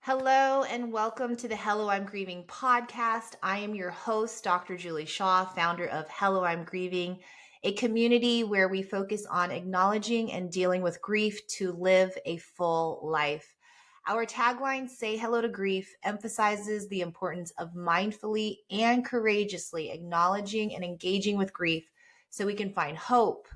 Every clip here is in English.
Hello and welcome to the Hello, I'm Grieving podcast. I am your host, Dr. Julie Shaw, founder of Hello, I'm Grieving, a community where we focus on acknowledging and dealing with grief to live a full life. Our tagline, Say Hello to Grief, emphasizes the importance of mindfully and courageously acknowledging and engaging with grief so we can find hope,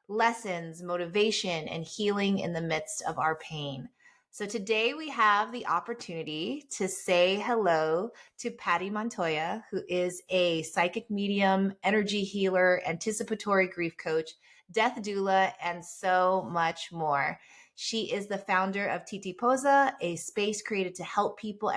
lessons, motivation, and healing in the midst of our pain. So today we have the opportunity to say hello to Patty Montoya, who is a psychic medium, energy healer, anticipatory grief coach, death doula, and so much more. She is the founder of Titipoza, a space created to help people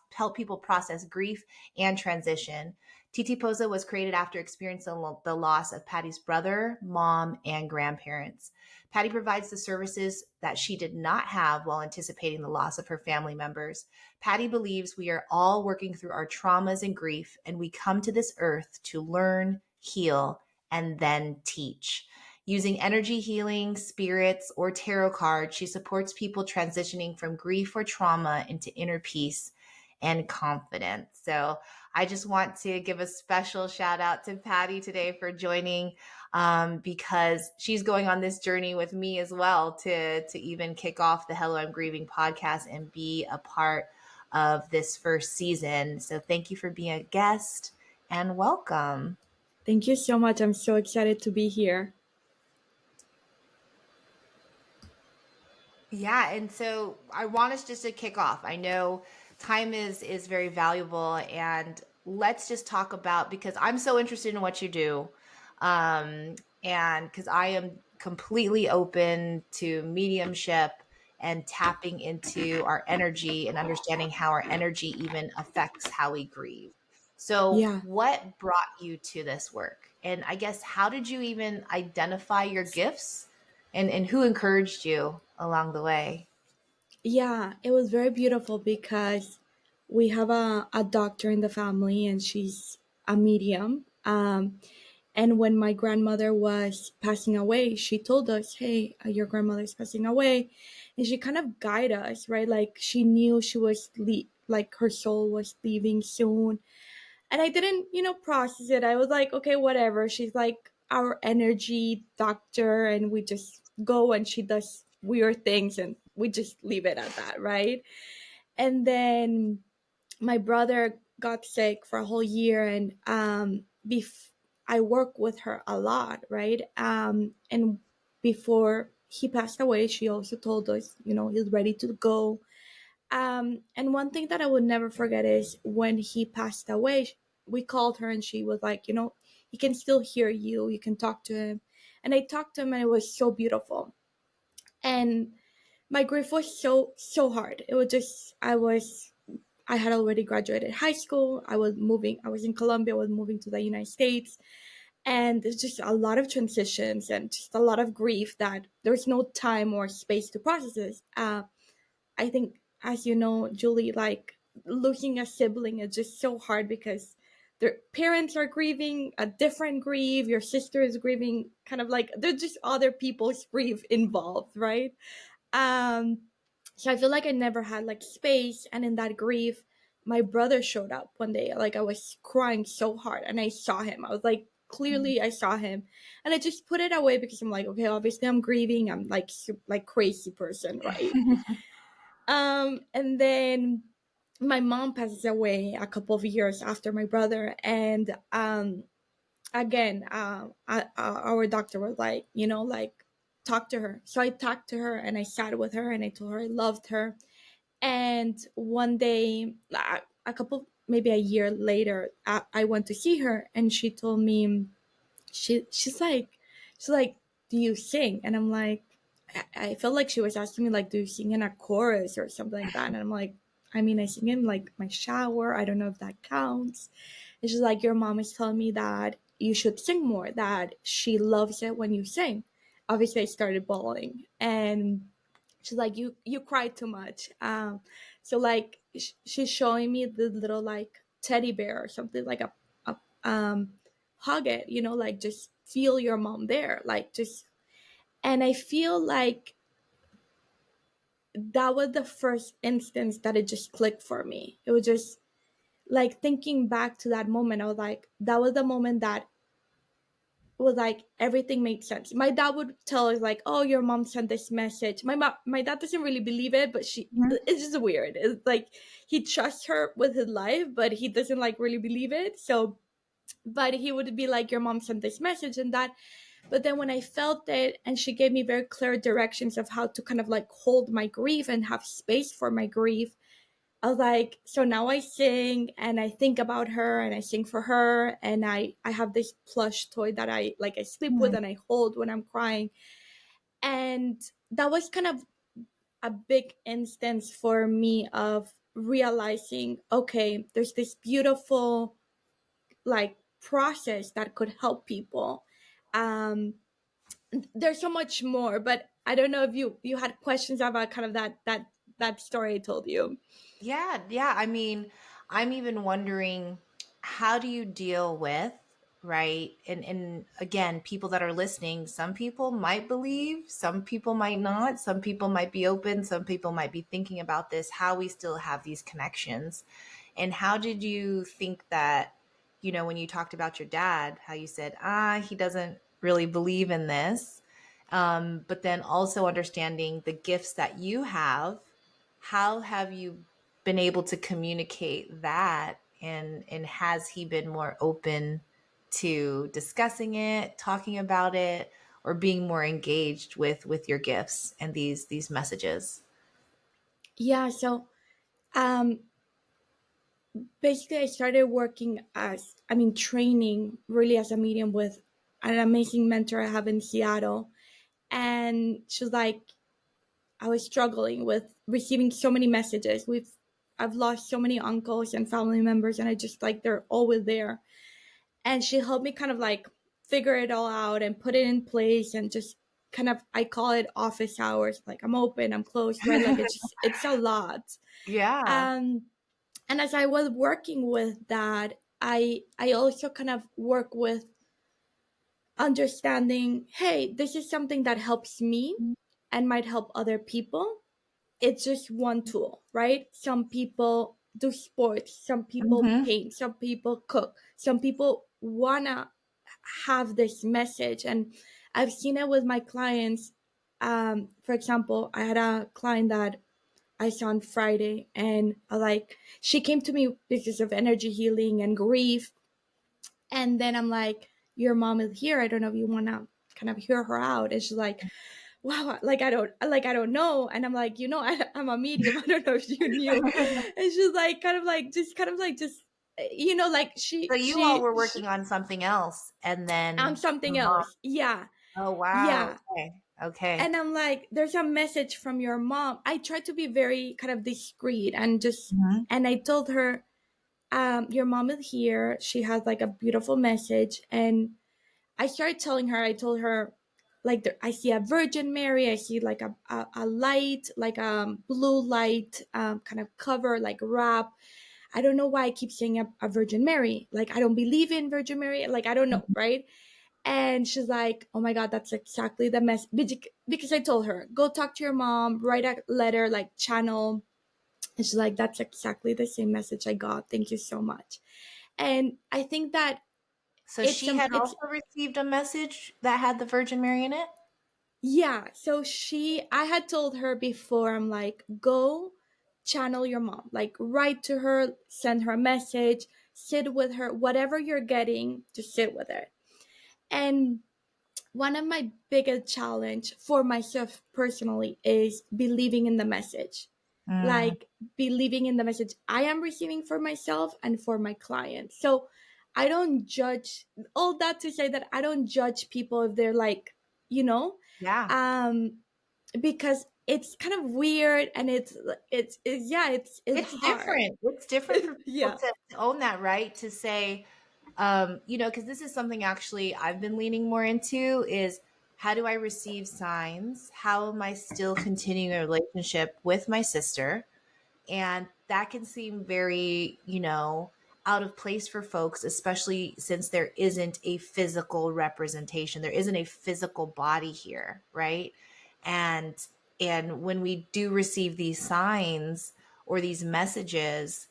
help people process grief and transition. Titipoza was created after experiencing the loss of Patty's brother, mom, and grandparents. Patty provides the services that she did not have while anticipating the loss of her family members. Patty believes we are all working through our traumas and grief, and we come to this earth to learn, heal, and then teach. Using energy healing, spirits, or tarot cards, she supports people transitioning from grief or trauma into inner peace and confidence. So I just want to give a special shout out to Patty today for joining because she's going on this journey with me as well to even kick off the Hello, I'm Grieving podcast and be a part of this first season. So thank you for being a guest and welcome. Thank you so much. I'm so excited to be here. Yeah, and so I want us just to kick off. I know time is very valuable, and let's just talk about, because I'm so interested in what you do, and because I am completely open to mediumship and tapping into our energy and understanding how our energy even affects how we grieve. So, Yeah. what brought you to this work? And I guess, how did you even identify your gifts? And who encouraged you along the way? Yeah, it was very beautiful because we have a doctor in the family and she's a medium. And when my grandmother was passing away, she told us, hey, your grandmother's passing away. And she kind of guided us, right? Like she knew she was like her soul was leaving soon. And I didn't, process it. I was like, okay, whatever. She's like our energy doctor, and we just go and she does weird things and we just leave it at that, right? And then my brother got sick for a whole year, and I work with her a lot, right? And before he passed away, she also told us, he's ready to go. And one thing that I would never forget is when he passed away, we called her and she was like, he can still hear you. You can talk to him. And I talked to him and it was so beautiful. And my grief was so hard. It was just, I had already graduated high school. I was in Colombia, I was moving to the United States. And there's just a lot of transitions and just a lot of grief that there's no time or space to process this. I think, as you know, Julie, like losing a sibling is just so hard because their parents are grieving a different grief, your sister is grieving, kind of like there's just other people's grief involved, right? Um, so I feel like I never had like space, and in that grief, my brother showed up one day. Like I was crying so hard, and I saw him. I was like, clearly, I saw him, and I just put it away because I'm like, okay, obviously I'm grieving. I'm like crazy person, right? And then my mom passes away a couple of years after my brother, and again, our doctor was like, like talk to her. So I talked to her and I sat with her and I told her I loved her. And one day, a couple, maybe a year later, I went to see her and she told me, she's like, do you sing? And I'm like, I felt like she was asking me like, do you sing in a chorus or something like that? And I'm like, I mean, I sing in like my shower. I don't know if that counts. And she's like, your mom is telling me that you should sing more, that she loves it when you sing. Obviously, I started bawling, and she's like, you cry too much. So like she's showing me the little like teddy bear or something, like a hug it, like just feel your mom there, like just. And I feel like that was the first instance that it just clicked for me. It was just like thinking back to that moment. I was like, that was the moment that was like everything made sense. My dad would tell us like, "Oh, your mom sent this message." My dad doesn't really believe it, but Mhm. it's just weird. It's like he trusts her with his life, but he doesn't like really believe it. So, but he would be like, "Your mom sent this message and that." But then when I felt it, and she gave me very clear directions of how to kind of like hold my grief and have space for my grief, I was like, so now I sing and I think about her and I sing for her, and I have this plush toy that I sleep with Mhm. and I hold when I'm crying. And that was kind of a big instance for me of realizing, okay, there's this beautiful like process that could help people. Um there's so much more, but I don't know if you had questions about kind of that story I told you. Yeah, yeah. I mean, I'm even wondering, how do you deal with, right? And again, people that are listening, some people might believe, some people might not, some people might be open, some people might be thinking about this, how we still have these connections. And how did you think that, when you talked about your dad, how you said, he doesn't really believe in this. But then also understanding the gifts that you have, how have you been able to communicate that, and has he been more open to discussing it, talking about it, or being more engaged with your gifts and these messages? Yeah, so um basically I started working as, I mean, training really as a medium with an amazing mentor I have in Seattle. And she's like, I was struggling with receiving so many messages. I've lost so many uncles and family members, and I just like they're always there. And she helped me kind of like figure it all out and put it in place, and just kind of, I call it office hours. Like I'm open, I'm closed, right? Like it's a lot. Yeah. Um and as I was working with that, I also kind of work with understanding, hey, this is something that helps me and might help other people. It's just one tool, right? Some people do sports, some people Mm-hmm. paint, some people cook, some people wanna have this message. And I've seen it with my clients. For example, I had a client that I saw on Friday, and like she came to me because of energy healing and grief. And then I'm like, your mom is here. I don't know if you wanna kind of hear her out. And she's like, wow, I don't know. And I'm like, I'm a medium. I don't know if you knew. And she's like, just like So you all were working on something else, and I'm then something your mom. else. Yeah. Oh wow. Yeah. Okay. Okay. And I'm like, there's a message from your mom. I tried to be very kind of discreet and just, Mm-hmm. and I told her, your mom is here. She has like a beautiful message. And I started telling her, I told her, like, I see a Virgin Mary. I see like a light, like a blue light, kind of cover, like wrap. I don't know why I keep saying a Virgin Mary. Like, I don't believe in Virgin Mary. Like, I don't know, right? And she's like, oh my God, that's exactly the mess. Because I told her, go talk to your mom, write a letter, like channel. And she's like, that's exactly the same message I got. Thank you so much. And I think that So she had it's, also received a message that had the Virgin Mary in it? yeah. So I had told her before, I'm like, go channel your mom, like write to her, send her a message, sit with her, whatever you're getting, just sit with her. And one of my biggest challenge for myself personally is believing in the message. Mm, Like believing in the message I am receiving for myself and for my clients. So I don't judge, all that to say that I don't judge people if they're like, you know, yeah. um, because it's kind of weird, and it's yeah, it's It's hard. different. It's different for people Yeah. to own that, right? To say, because this is something actually I've been leaning more into is, how do I receive signs? How am I still continuing a relationship with my sister? And that can seem very, out of place for folks, especially since there isn't a physical representation. There isn't a physical body here, right? And And when we do receive these signs or these messages,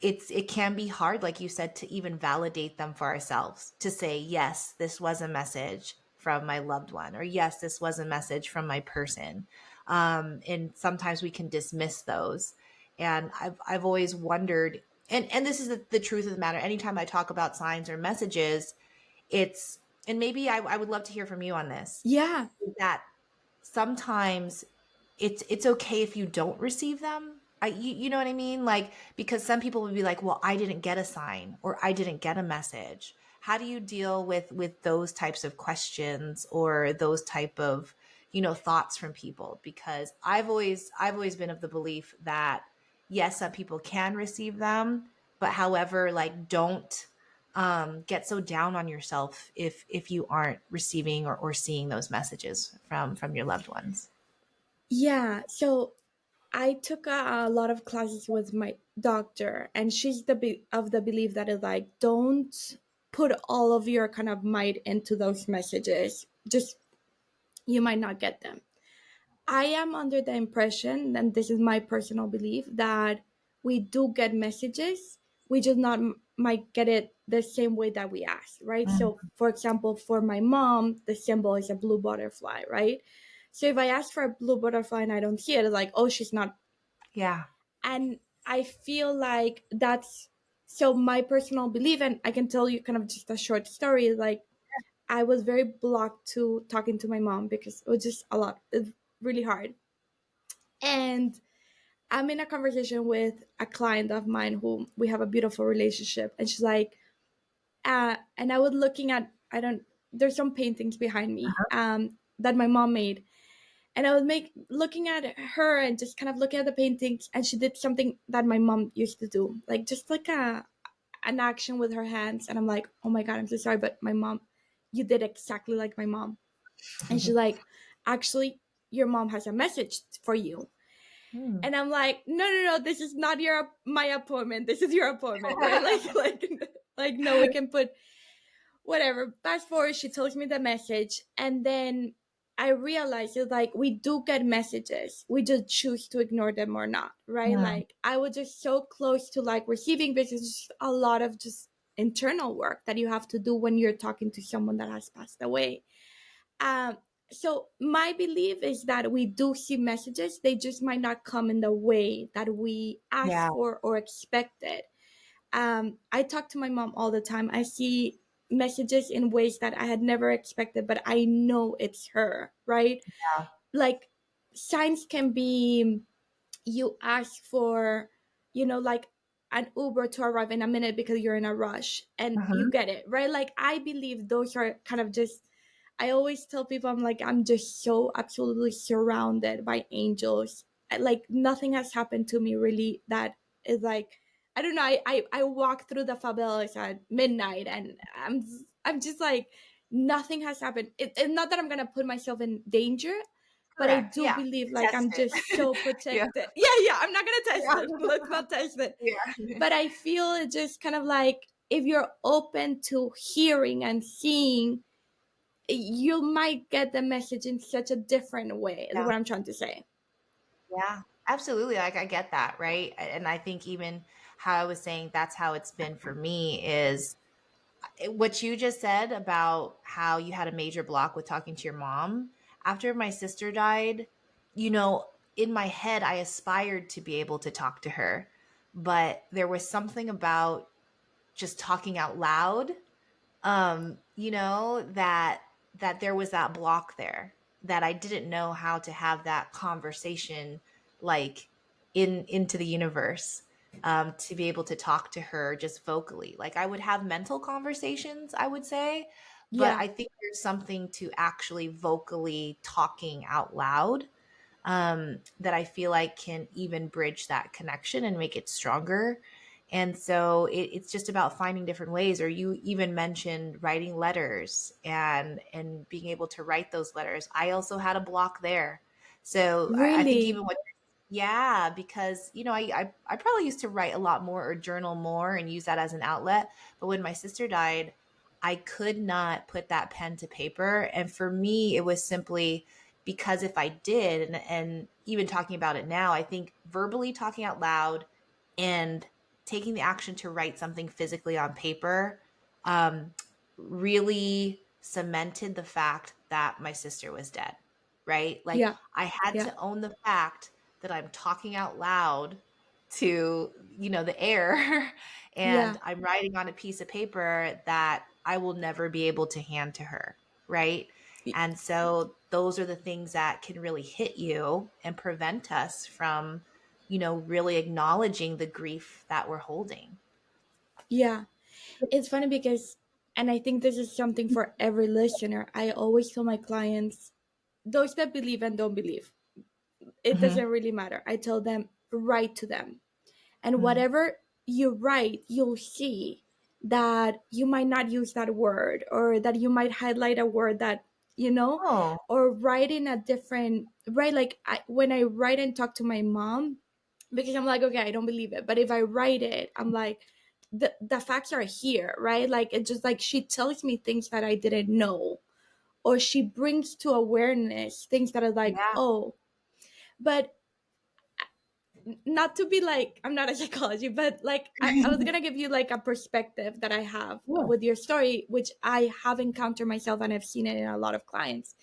it can be hard, like you said, to even validate them for ourselves, to say, yes, this was a message from my loved one, or yes, this was a message from my person. And sometimes we can dismiss those. And I've always wondered, and this is the truth of the matter. Anytime I talk about signs or messages, it's, and maybe I would love to hear from you on this, Yeah. that sometimes it's okay if you don't receive them. You know what I mean? Like, because some people would be like, well, I didn't get a sign, or I didn't get a message. How do you deal with those types of questions, or those type of, thoughts from people? Because I've always been of the belief that yes, some people can receive them, but however, like, don't get so down on yourself if you aren't receiving or seeing those messages from your loved ones. Yeah. So I took a lot of classes with my doctor, and she's of the belief that is like, don't put all of your kind of might into those messages. Just, you might not get them. I am under the impression, and this is my personal belief, that we do get messages. We just not might get it the same way that we ask, right? So, Mm. for example, for my mom, the symbol is a blue butterfly, right? So if I ask for a blue butterfly and I don't see it, it's like, oh, she's not. Yeah. And I feel like that's, so my personal belief, and I can tell you kind of just a short story, is like, I was very blocked to talking to my mom because it was just a lot. It's really hard. And I'm in a conversation with a client of mine who we have a beautiful relationship, and she's like, and I was looking at, I don't, there's some paintings behind me that my mom made, and I was looking at her and just kind of looking at the paintings, and she did something that my mom used to do, like just like an action with her hands, and I'm like, oh my god, I'm so sorry, but my mom, you did exactly like my mom. And she's like, actually, your mom has a message for you. Mm. And I'm like, no, no, no, this is not my appointment. This is your appointment, right? Like, no, we can put whatever. Fast forward, she tells me the message, and then I realized it's like we do get messages. We just choose to ignore them or not, right? Mm. Like I was just so close to like receiving, because it's just a lot of just internal work that you have to do when you're talking to someone that has passed away. Um, so my belief is that we do see messages, they just might not come in the way that we ask Yeah. for or expected. I talk to my mom all the time. I see messages in ways that I had never expected, but I know it's her, right? Yeah. Like signs can be, you ask for, like an Uber to arrive in a minute because you're in a rush and you Mhm. get it, right? Like I believe those are kind of just, I always tell people, I'm like, I'm just so absolutely surrounded by angels. Like nothing has happened to me really that is like, I don't know. I walk through the favelas at midnight, and I'm just like, nothing has happened. It's not that I'm gonna put myself in danger, but I Correct. do Yeah. believe like Test I'm just so it. Yeah. protected. Yeah, yeah. I'm not gonna test Yeah. it. Let's not test it. Yeah. But I feel it just kind of like, if you're open to hearing and seeing, you might get the message in such a different way, is Yeah. what I'm trying to say. Yeah. Absolutely. Like, I get that, right? And I think even how I was saying, that's how it's been for me, is what you just said about how you had a major block with talking to your mom. After my sister died, you know, in my head, I aspired to be able to talk to her, but there was something about just talking out loud, that there was that block there, that I didn't know how to have that conversation, like, into the universe, to be able to talk to her just vocally. Like, I would have mental conversations, I would say, but Yeah, I think there's something to actually vocally talking out loud, that I feel like can even bridge that connection and make it stronger. And so it's just about finding different ways. Or you even mentioned writing letters and being able to write those letters. I also had a block there. So I think really. even what, yeah, because I probably used to write a lot more or journal more and use that as an outlet. But when my sister died, I could not put that pen to paper. And for me, it was simply, because if I did, and even talking about it now, I think verbally talking out loud and taking the action to write something physically on paper um, really cemented the fact that my sister was dead, right? Like Yeah. I had Yeah. to own the fact that I'm talking out loud to, the air and Yeah. I'm writing on a piece of paper that I will never be able to hand to her, right? Y- And so those are the things that can really hit you and prevent us from, really acknowledging the grief that we're holding. Yeah. It's funny because, and I think this is something for every listener, I always tell my clients, those that believe and don't believe, it Hmm. doesn't really matter. I tell them, write to them. And Hmm. whatever you write, you'll see that you might not use that word, or that you might highlight a word that, Oh, or write in a different, right? Like when I write and talk to my mom, because I'm like, okay, I don't believe it. But if I write it, I'm like, the facts are here, right? Like it's just like she tells me things that I didn't know, or she brings to awareness things that are like, yeah. oh, but not to be like, I'm not a psychology, but like I was gonna give you like a perspective that I have Yeah. with your story, which I have encountered myself and I've seen it in a lot of clients.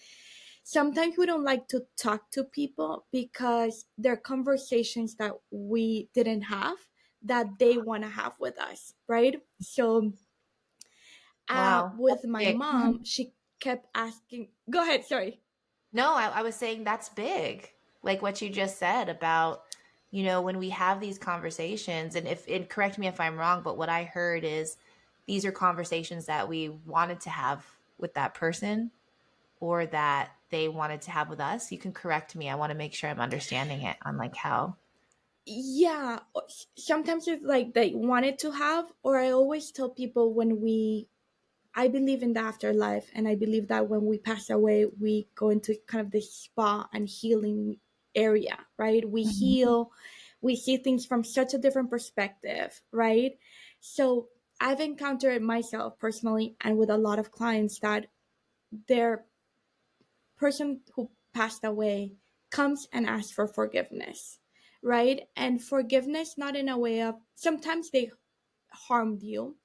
Sometimes we don't like to talk to people because there are conversations that we didn't have that they want to have with us, right? So Wow. That's with my big. mom, she kept asking, go ahead, sorry. No, I was saying that's big. Like what you just said about, when we have these conversations, and correct me if I'm wrong, but what I heard is these are conversations that we wanted to have with that person or that they wanted to have with us. You can correct me. I want to make sure I'm understanding it on like how. Yeah, sometimes it's like they wanted to have, or I always tell people when I believe in the afterlife, and I believe that when we pass away, we go into kind of this spa and healing area, right? We Mhm. heal, we see things from such a different perspective, right? So I've encountered myself personally and with a lot of clients that their person who passed away comes and asks for forgiveness, right? And forgiveness, not in a way of sometimes they harmed you.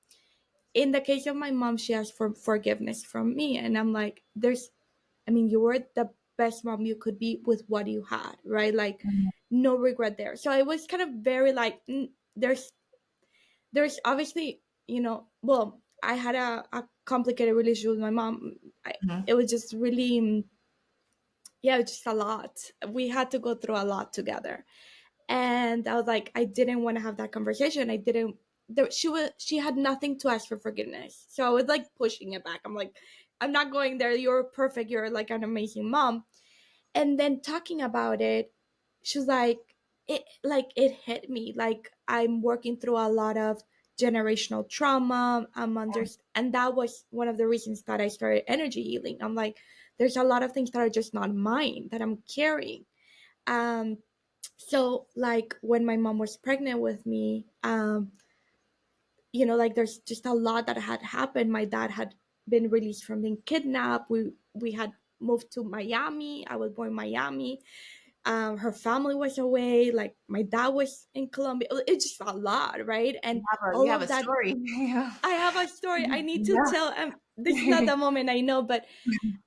In the case of my mom, she asked for forgiveness from me. And I'm like, you were the best mom you could be with what you had, right? Like, Mhm. no regret there. So I was kind of very like, there's obviously, well, I had a complicated relationship with my mom. Mhm. It was just really, yeah, it's just a lot. We had to go through a lot together. And I was like, I didn't want to have that conversation. I didn't she had nothing to ask for forgiveness. So I was like pushing it back. I'm like, I'm not going there. You're perfect. You're like an amazing mom. And then talking about it, she's like it hit me. Like I'm working through a lot of generational trauma. And that was one of the reasons that I started energy healing. I'm like, there's a lot of things that are just not mine that I'm carrying. Um, so like when my mom was pregnant with me, like there's just a lot that had happened. My dad had been released from being kidnapped. We had moved to Miami. I was born in Miami. Her family was away. Like my dad was in Colombia. It's just a lot, right? And You all have a of that. story. Yeah. I have a story I need to Yeah. tell. This is not the moment, I know, but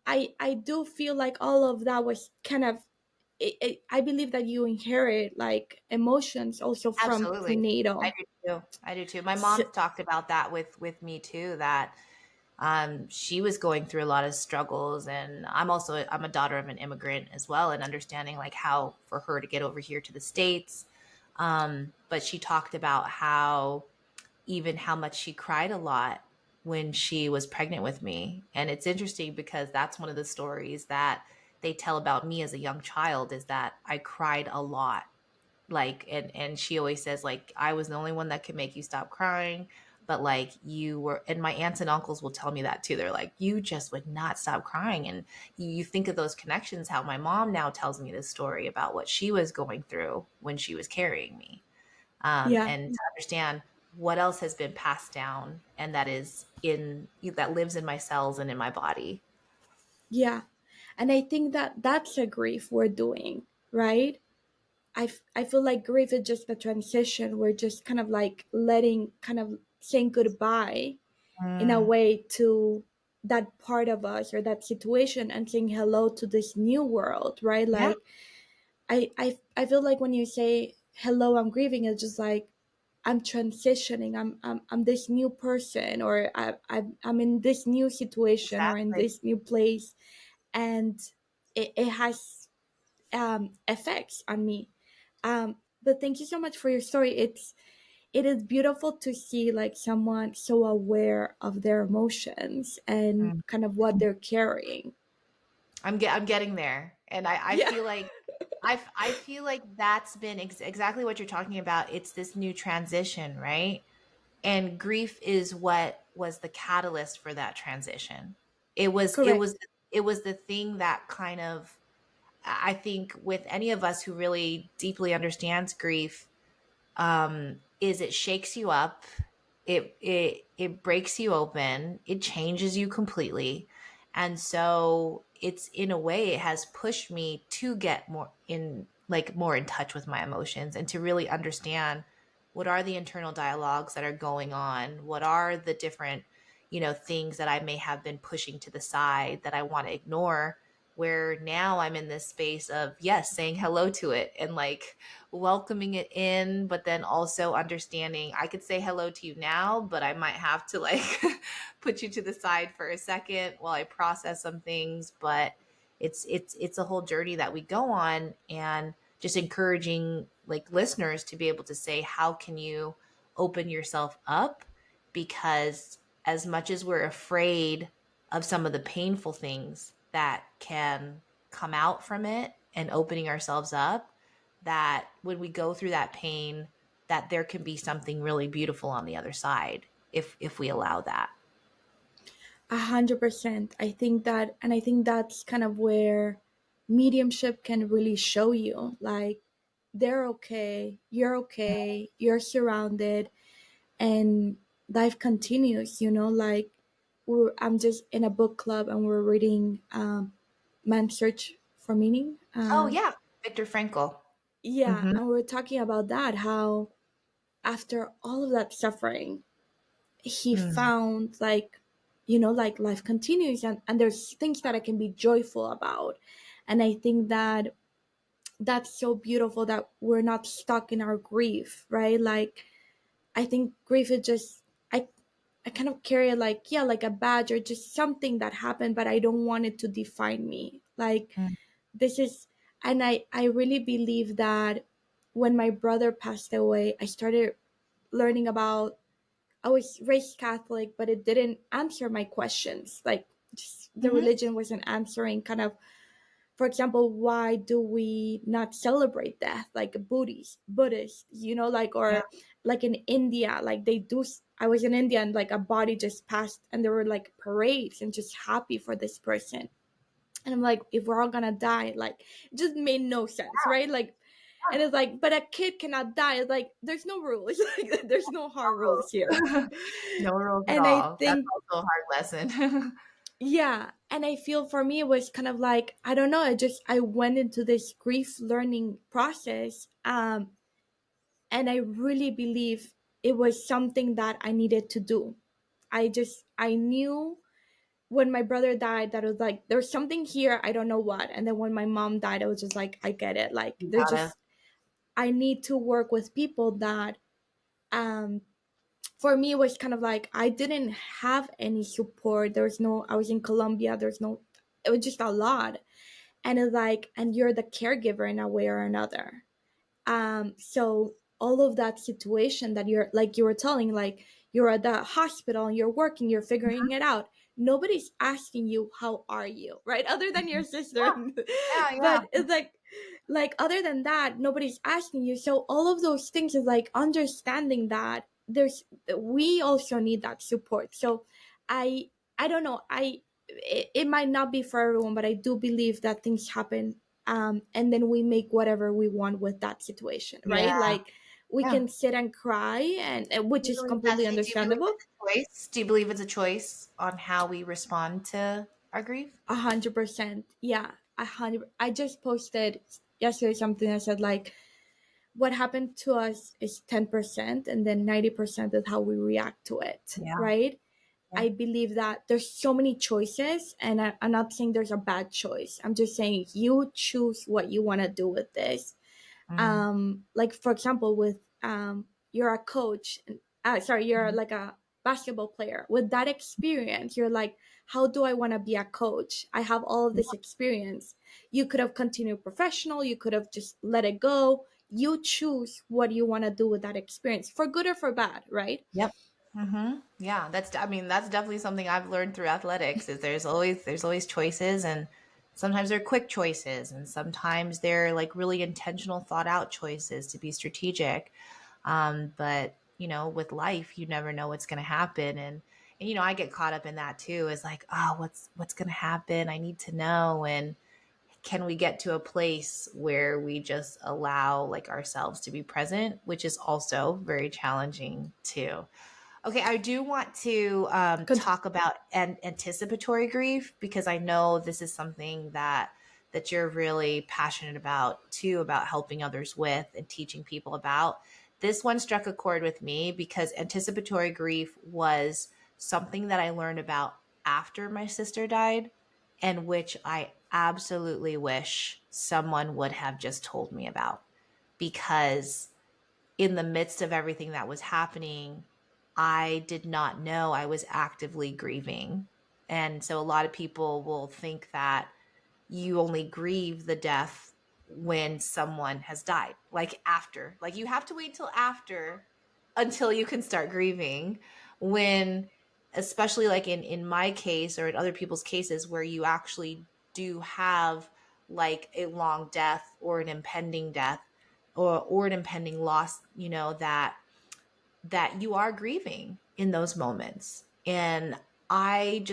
I do feel like all of that was kind of. I believe that you inherit like emotions also from Absolutely. I prenatal. do too. I do too. My So, mom talked about that with me too, that she was going through a lot of struggles, and I'm a daughter of an immigrant as well, and understanding like how for her to get over here to the States. But she talked about how much she cried a lot when she was pregnant with me. And it's interesting because that's one of the stories that they tell about me as a young child, is that I cried a lot. Like, and she always says like I was the only one that could make you stop crying, but like you were. And my aunts and uncles will tell me that too. They're like, you just would not stop crying. And you think of those connections, how my mom now tells me this story about what she was going through when she was carrying me, yeah, and to understand what else has been passed down and that lives in my cells and in my body. yeah. And I think that that's a grief we're doing, right? I feel like grief is just a transition. We're just kind of like letting, kind of saying goodbye in a Mm, way to that part of us or that situation, and saying hello to this new world, right? yeah, Like I feel like when you say hello, I'm grieving, it's just like I'm transitioning. I'm this new person, or I'm in this new situation or in exactly. this new place, and it has effects on me. But thank you so much for your story. It is beautiful to see like someone so aware of their emotions and Mm. kind of what they're carrying. I'm getting there, and I Yeah, feel like I feel like that's been exactly what you're talking about. It's this new transition, right? And grief is what was the catalyst for that transition. It was it correct. was it was the thing that kind of, I think, with any of us who really deeply understands grief, is it shakes you up, it breaks you open, it changes you completely. And so it's, in a way, it has pushed me to get more in touch with my emotions, and to really understand what are the internal dialogues that are going on, what are the different, things that I may have been pushing to the side that I want to ignore, where now I'm in this space of, yes, saying hello to it, and like welcoming it in, but then also understanding I could say hello to you now, but I might have to like put you to the side for a second while I process some things. But it's a whole journey that we go on, and just encouraging like listeners to be able to say, how can you open yourself up? Because as much as we're afraid of some of the painful things that can come out from it, and opening ourselves up, that when we go through that pain, that there can be something really beautiful on the other side, if we allow that. 100%. I think that, and I think that's kind of where mediumship can really show you like they're okay, you're surrounded, and life continues, like I'm just in a book club and we're reading Man's Search for Meaning. Oh yeah, Viktor Frankl. Yeah, Hmm. and we're talking about that, how after all of that suffering, he Mm. found like, like life continues, and there's things that I can be joyful about. And I think that that's so beautiful that we're not stuck in our grief, right? Like I think grief is just, I kind of carry it like, yeah, like a badge or just something that happened, but I don't want it to define me. Like Mm. this is, and I really believe that when my brother passed away, I started learning about, I was raised Catholic, but it didn't answer my questions. Like just the Hmm. religion wasn't answering kind of, for example, why do we not celebrate death like Buddhist, like, Yeah. or like in India, like they do. I was in India and like a body just passed and there were like parades and just happy for this person. And I'm like, if we're all gonna die, like it just made no sense, right? Like, and it's like, but a kid cannot die. It's like, there's no rules. Like, there's no hard rules here. No rules at And I all. That's think, also a hard lesson. yeah, and I feel for me it was kind of like, I don't know, I went into this grief learning process, and I really believe it was something that I needed to do. I knew when my brother died that it was like there's something here, I don't know what. And then when my mom died, I was just like, I get it. Like You there's gotta. just, I need to work with people that, um for me it was kind of like I didn't have any support. There was no, I was in Colombia, there's no, it was just a lot. And it's like, and you're the caregiver in a way or another. So all of that situation that you're like, you were telling, like you're at the hospital and you're working, you're figuring it out. Nobody's asking you how are you, right? Other than your sister. Yeah, yeah, But it's like other than that, nobody's asking you. So all of those things is like understanding that there's, we also need that support. So I don't know, it might not be for everyone, but I do believe that things happen, and then we make whatever we want with that situation, right? yeah, Like we yeah. can sit and cry, and which Do you is believe completely do you believe understandable. it's a choice? Do you believe it's a choice on how we respond to our grief? 100%. Yeah, 100. I just posted yesterday something that said like, what happened to us is 10%, and then 90% is how we react to it, Yeah. right? Yeah. I believe that there's so many choices, and I'm not saying there's a bad choice. I'm just saying you choose what you want to do with this. Mm-hmm. Like for example, with you're a coach, sorry, you're Mm-hmm. like a basketball player. With that experience, you're like, how do I want to be a coach? I have all of this experience. You could have continued professional. You could have just let it go. You choose what you want to do with that experience, for good or for bad, right? Yep. Yeah, I mean, that's definitely something I've learned through athletics is there's always choices, and sometimes they're quick choices, and sometimes they're like really intentional, thought out choices to be strategic. But with life, you never know what's going to happen. And I get caught up in that too. Is like, oh, what's going to happen? I need to know. And can we get to a place where we just allow like ourselves to be present, which is also very challenging too. Okay, I do want to talk about anticipatory grief because I know this is something that you're really passionate about too, about helping others with and teaching people about. This one struck a chord with me because anticipatory grief was something that I learned about after my sister died, and which I absolutely wish someone would have just told me about, because in the midst of everything that was happening, I did not know I was actively grieving. And so a lot of people will think that you only grieve the death when someone has died, like after. Like you have to wait till after until you can start grieving. When, especially like in my case or in other people's cases where you actually do have like a long death or an impending death or an impending loss, that you are grieving in those moments. And I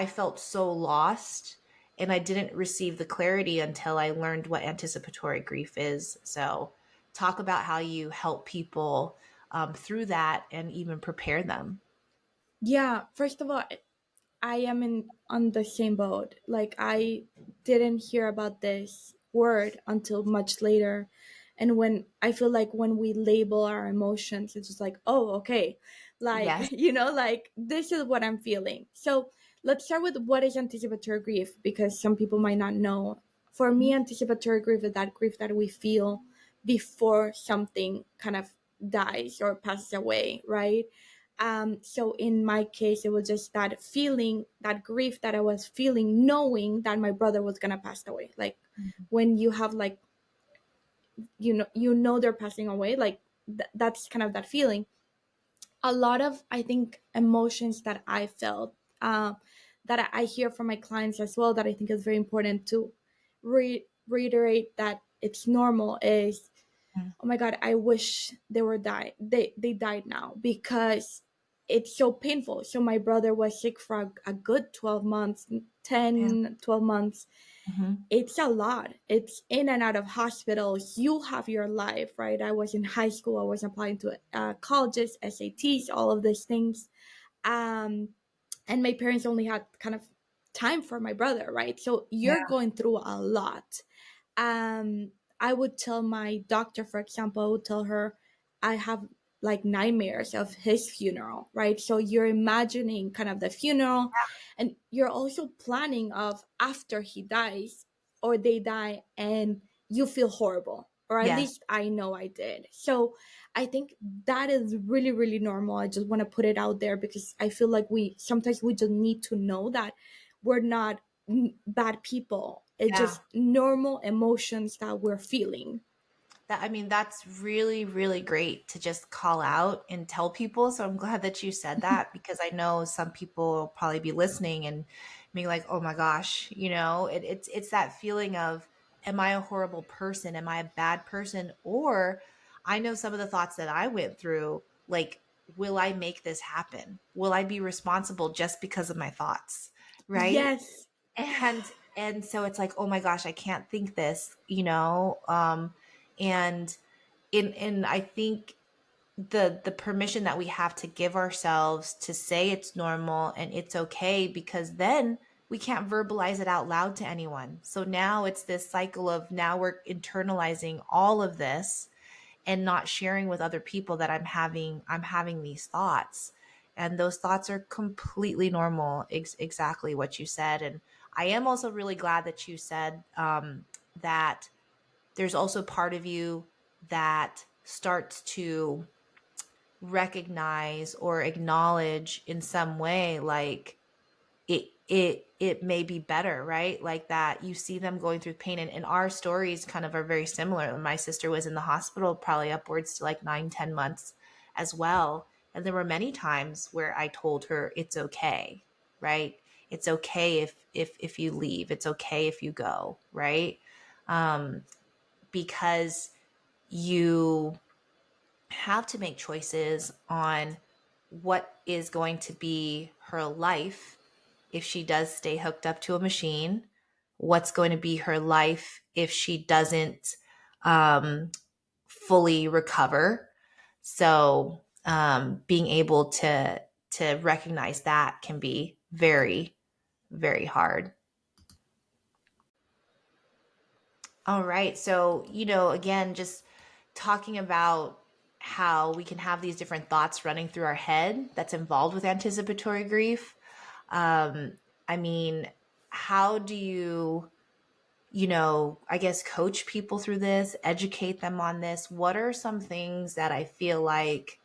felt so lost, and I didn't receive the clarity until I learned what anticipatory grief is. So talk about how you help people through that and even prepare them. Yeah, first of all, I am in on the same boat. Like I didn't hear about this word until much later. And when I feel like when we label our emotions, it's just like, oh, okay. Like, Yes. like this is what I'm feeling. So let's start with what is anticipatory grief, because some people might not know. For me, anticipatory grief is that grief that we feel before something kind of dies or passes away, right? So in my case, it was just that feeling, that grief that I was feeling, knowing that my brother was gonna pass away. Like when you have like, they're passing away, like that's kind of that feeling. A lot of, I think, emotions that I felt, that I hear from my clients as well, that I think is very important to reiterate that it's normal, is, oh my god, I wish they were died, they died now, because it's so painful. So my brother was sick for a good 12 months, Yeah. 10, 12 months. Mm-hmm. It's a lot. It's in and out of hospitals. You have your life, right? I was in high school. I was applying to colleges, SATs, all of these things. um and my parents only had kind of time for my brother, right? So Yeah. you're going through a lot. um I would tell my doctor, for example, I would tell her I have like nightmares of his funeral, right? So you're imagining kind of the funeral, and you're also planning of after he dies or they die, and you feel horrible, or at Yes. least I know I did. So I think that is really, really normal. I just want to put it out there because I feel like we sometimes we just need to know that we're not bad people. It's Yeah. just normal emotions that we're feeling. I mean, that's really, really great to just call out and tell people. So I'm glad that you said that, because I know some people will probably be listening and being like, "Oh my gosh," it's that feeling of, "Am I a horrible person? Am I a bad person?" Or I know some of the thoughts that I went through, like, "Will I make this happen? Will I be responsible just because of my thoughts?" Right? Yes. and and so it's like, oh my gosh, I can't think this. And I think the permission that we have to give ourselves to say it's normal and it's okay, because then we can't verbalize it out loud to anyone. So now it's this cycle of now we're internalizing all of this and not sharing with other people that I'm having these thoughts. And those thoughts are completely normal, exactly what you said. And I am also really glad that you said that there's also part of you that starts to recognize or acknowledge in some way, like it may be better, right? Like that you see them going through pain, and our stories kind of are very similar. My sister was in the hospital probably upwards to like 9-10 months as well, and there were many times where I told her it's okay, right? It's okay if you leave, it's okay if you go, right? um because you have to make choices on what is going to be her life if she does stay hooked up to a machine, what's going to be her life if she doesn't um, fully recover. So being able to recognize that can be very, very hard. All right. So, again, just talking about how we can have these different thoughts running through our head that's involved with anticipatory grief. I mean, how do you, I guess coach people through this, educate them on this? What are some things that I feel like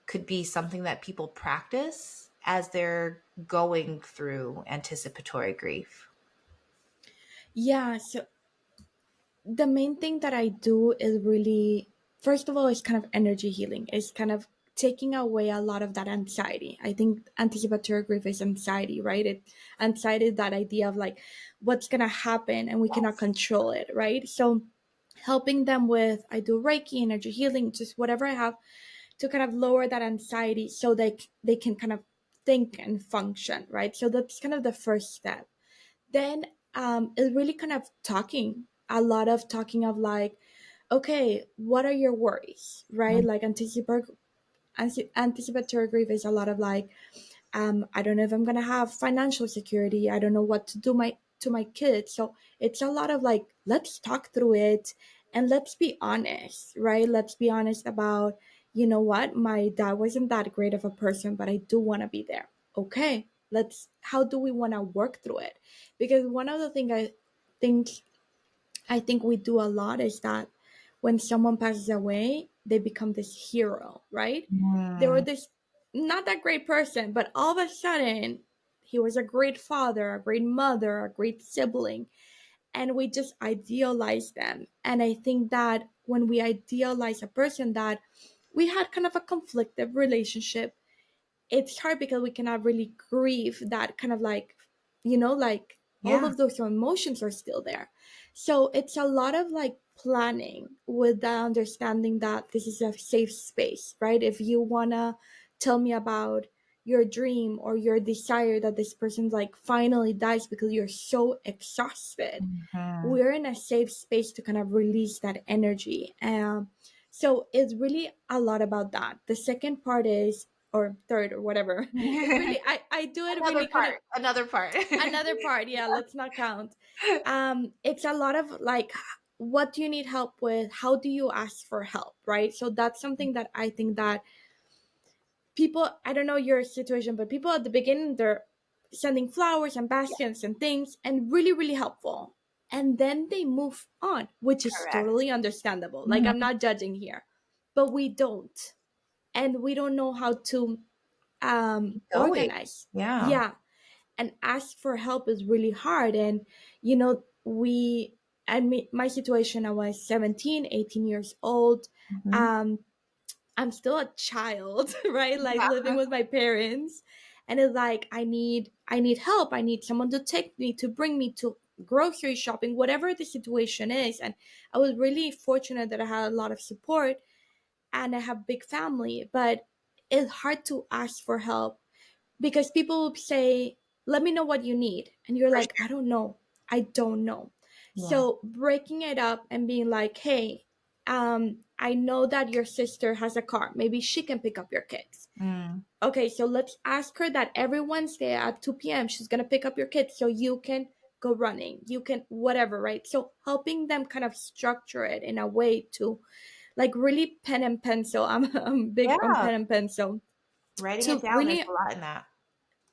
could be something that people practice as they're going through anticipatory grief? Yeah, so the main thing that I do is really, first of all, is kind of energy healing. It's kind of taking away a lot of that anxiety. I think anticipatory grief is anxiety, right? Anxiety, that idea of like what's gonna happen and we cannot Yes. control it, right? So helping them with, I do Reiki, energy healing, just whatever I have to kind of lower that anxiety so they can kind of think and function, right? So that's kind of the first step. Then it's really kind of talking, a lot of talking of like, okay, what are your worries, right? Like anticipatory grief is a lot of like, I don't know if I'm gonna have financial security. I don't know what to do to my kids. So it's a lot of like, let's talk through it and let's be honest, right? Let's be honest about, you know what, my dad wasn't that great of a person, but I do want to be there. Okay, let's. How do we want to work through it? Because one of the things think I think we do a lot is that when someone passes away, they become this hero, right? They were Mm, this not that great person, but all of a sudden, he was a great father, a great mother, a great sibling, and we just idealize them. And I think that when we idealize a person that we had kind of a conflictive relationship, it's hard because we cannot really grieve that kind of like, like all yeah. of those emotions are still there. So it's a lot of like planning with the understanding that this is a safe space, right? If you want to tell me about your dream or your desire that this person like finally dies because you're so exhausted, Mhm. we're in a safe space to kind of release that energy. So it's really a lot about that. The second part is, or third or whatever, it's really, I do it Another really kind of, part. Another part. another part, yeah, let's not count. It's a lot of like, what do you need help with? How do you ask for help, right? So that's something that I think that people, I don't know your situation, but people at the beginning, they're sending flowers and baskets and things and really, really helpful. And then they move on, which is Correct. totally understandable. Like, I'm Mhm. not judging here, but we don't. And we don't know how to Going. organize. Yeah. Yeah. And ask for help is really hard. And, you know, my situation, I was 17, 18 years old. Mhm. Um, I'm still a child, right? Like living Yeah. with my parents. And it's like I need help. I need someone to take me, to bring me to grocery shopping, whatever the situation is. And I was really fortunate that I had a lot of support and I have big family, but it's hard to ask for help because people will say, let me know what you need. And you're For like, sure. I don't know. Yeah. So breaking it up and being like, hey, I know that your sister has a car. Maybe she can pick up your kids. Mm. Okay, so let's ask her that every Wednesday at 2 p.m. she's going to pick up your kids so you can go running. You can whatever, right? So helping them kind of structure it in a way to like really pen and pencil. I'm big on Yeah. pen and pencil Writing it to down, there's really, a lot in that.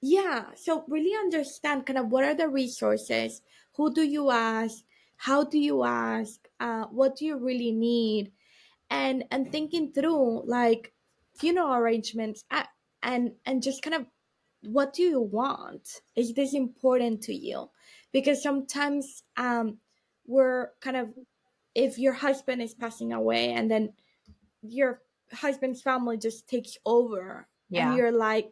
yeah, so really understand kind of what are the resources, who do you ask, how do you ask, what do you really need, and thinking through like funeral arrangements, and just kind of what do you want? Is this important to you? Because sometimes we're kind of, if your husband is passing away and then your husband's family just takes over and Yeah. you're like,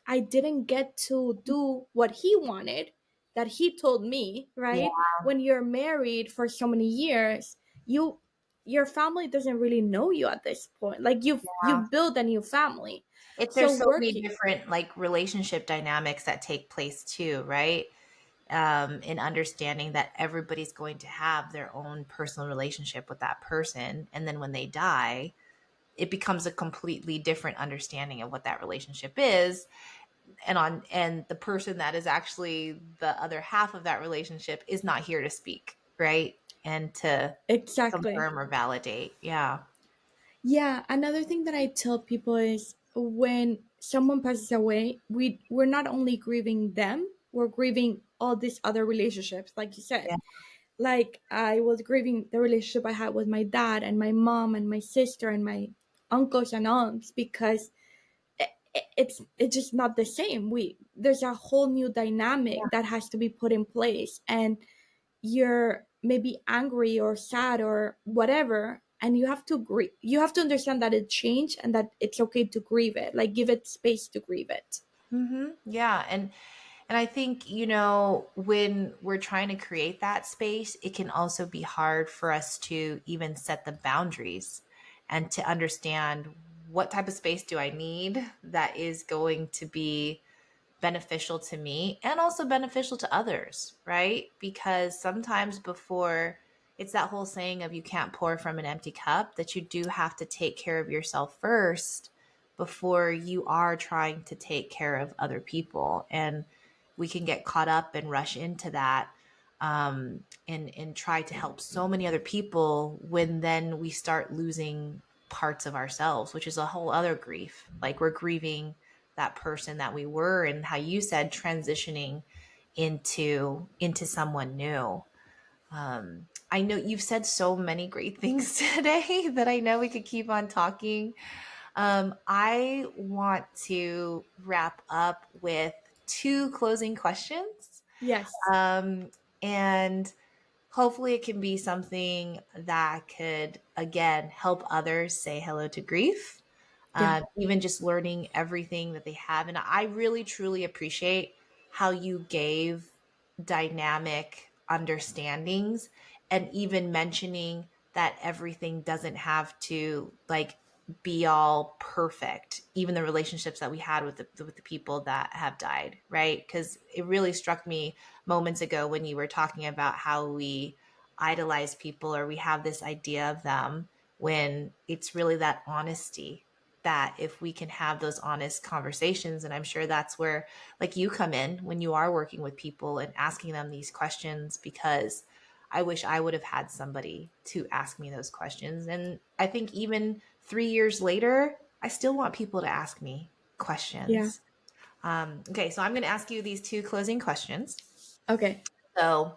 I didn't get to do what he wanted that he told me, Yeah. right? When you're married for so many years, you your family doesn't really know you at this point. Like you Yeah. build a new family. So There's so many working, different like relationship dynamics that take place too, right? In understanding that everybody's going to have their own personal relationship with that person. And then when they die, it becomes a completely different understanding of what that relationship is. And the person that is actually the other half of that relationship is not here to speak, right? And to exactly. confirm or validate. Yeah. Yeah, another thing that I tell people is when someone passes away, we're not only grieving them, we're grieving all these other relationships, like you said. Yeah. Like I was grieving the relationship I had with my dad and my mom and my sister and my uncles and aunts because it's just not the same. We There's a whole new dynamic that has to be put in place, and you're maybe angry or sad or whatever, and you have to understand that it changed and that it's okay to grieve it, like give it space to grieve it. Yeah. And I think, when we're trying to create that space, it can also be hard for us to even set the boundaries and to understand what type of space do I need that is going to be beneficial to me and also beneficial to others, right? Because sometimes before, it's that whole saying of you can't pour from an empty cup, that you do have to take care of yourself first before you are trying to take care of other people. And we can get caught up and rush into that, and try to help so many other people when then we start losing parts of ourselves, which is a whole other grief. Like we're grieving that person that we were, and how you said transitioning into someone new. I know you've said so many great things today that I know we could keep on talking. I want to wrap up with two closing questions. Yes. um, and hopefully it can be something that could again help others say hello to grief, Yeah. even just learning everything that they have. And I really, truly appreciate how you gave dynamic understandings, and even mentioning that everything doesn't have to like be all perfect, even the relationships that we had with the people that have died, right? Because it really struck me moments ago when you were talking about how we idolize people, or we have this idea of them, when it's really that honesty, that if we can have those honest conversations. And I'm sure that's where like you come in when you are working with people and asking them these questions, because I wish I would have had somebody to ask me those questions. And I think even 3 years later, I still want people to ask me Yeah. questions. Okay, so I'm going to ask you these two closing questions. Okay. So,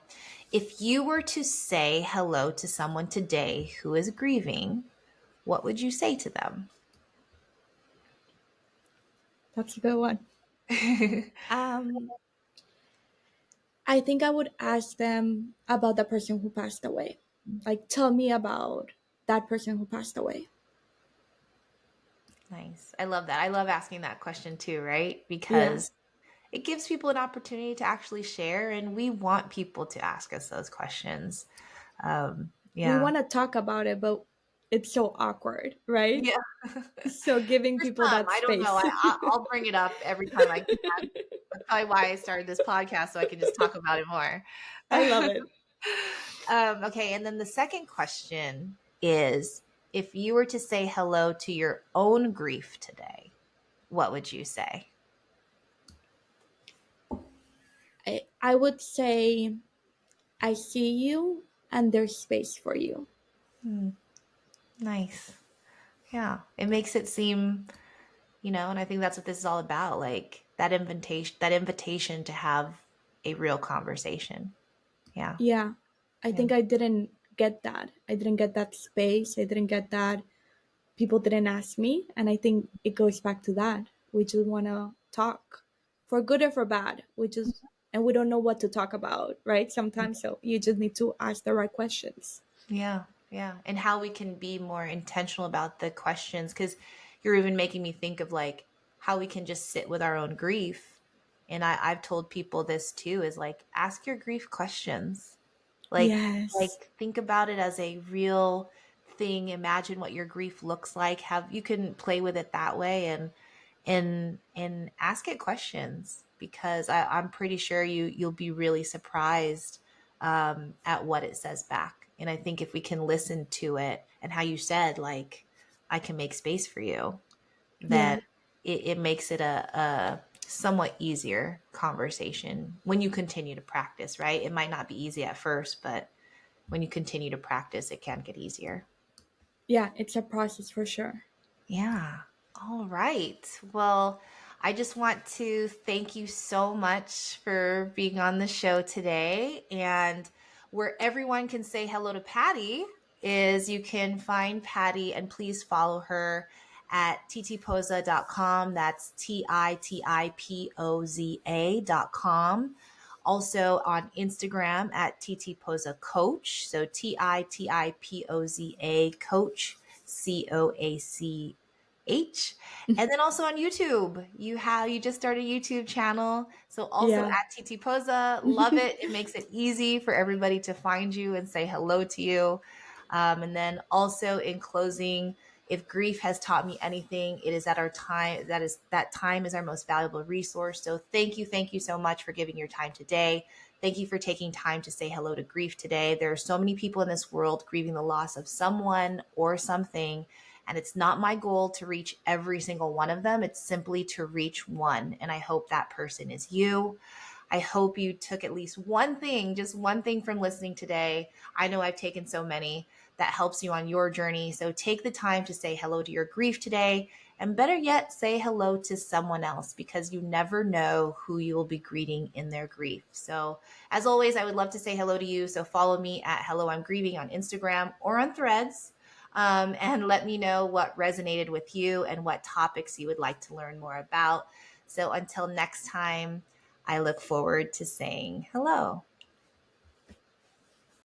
if you were to say hello to someone today who is grieving, what would you say to them? That's a good one. I think I would ask them about the person who passed away. Like, tell me about that person who passed away. Nice. I love that. I love asking that question too, right? Yeah. Because it gives people an opportunity to actually share, and we want people to ask us those questions. We Yeah. want to talk about it, but it's so awkward, right? Yeah. So giving For people some, that I don't know. space. I'll bring it up every time I can. That's probably why I started this podcast, so I can just talk about it more. I love it. Okay. And then the second question is, if you were to say hello to your own grief today, what would you say? I would say, I see you and there's space for you. Nice. Yeah. It makes it seem, and I think that's what this is all about, like that invitation to have a real conversation. Yeah. Yeah. I Yeah. think I didn't get that. I didn't get that space. I didn't get that. People didn't ask me. And I think it goes back to that. We just want to talk for good or for bad. And we don't know what to talk about, right? Sometimes. So you just need to ask the right questions. Yeah. Yeah. And how we can be more intentional about the questions. Cause you're even making me think of like how we can just sit with our own grief. And I've told people this too, is like, ask your grief questions. Like Yes. think about it as a real thing. Imagine what your grief looks like. You can play with it that way, and ask it questions, because I'm pretty sure you'll be really surprised at what it says back. And I think if we can listen to it, and how you said, like, I can make space for you, then Yeah. it makes it a somewhat easier conversation when you continue to practice, right? It might not be easy at first, but when you continue to practice, it can get easier. Yeah. It's a process for sure. Yeah. All right. Well, I just want to thank you so much for being on the show today. And where everyone can say hello to Patty is you can find Patty, and please follow her at titipoza.com. That's TITIPOZA.com. Also on Instagram at Titipoza Coach. So TITIPOZA Coach, COACH. And then also on YouTube, you just started a YouTube channel. So also Yeah. at Titipoza, love it. It makes it easy for everybody to find you and say hello to you. And then also in closing, if grief has taught me anything, it is that our time that time is our most valuable resource. So thank you so much for giving your time today. Thank you for taking time to say hello to grief today. There are so many people in this world grieving the loss of someone or something. And it's not my goal to reach every single one of them. It's simply to reach one. And I hope that person is you. I hope you took at least one thing, just one thing from listening today. I know I've taken so many that helps you on your journey. So take the time to say hello to your grief today. And better yet, say hello to someone else, because you never know who you will be greeting in their grief. So, as always, I would love to say hello to you. So, follow me at Hello I'm Grieving on Instagram or on Threads. And let me know what resonated with you and what topics you would like to learn more about. So until next time, I look forward to saying hello.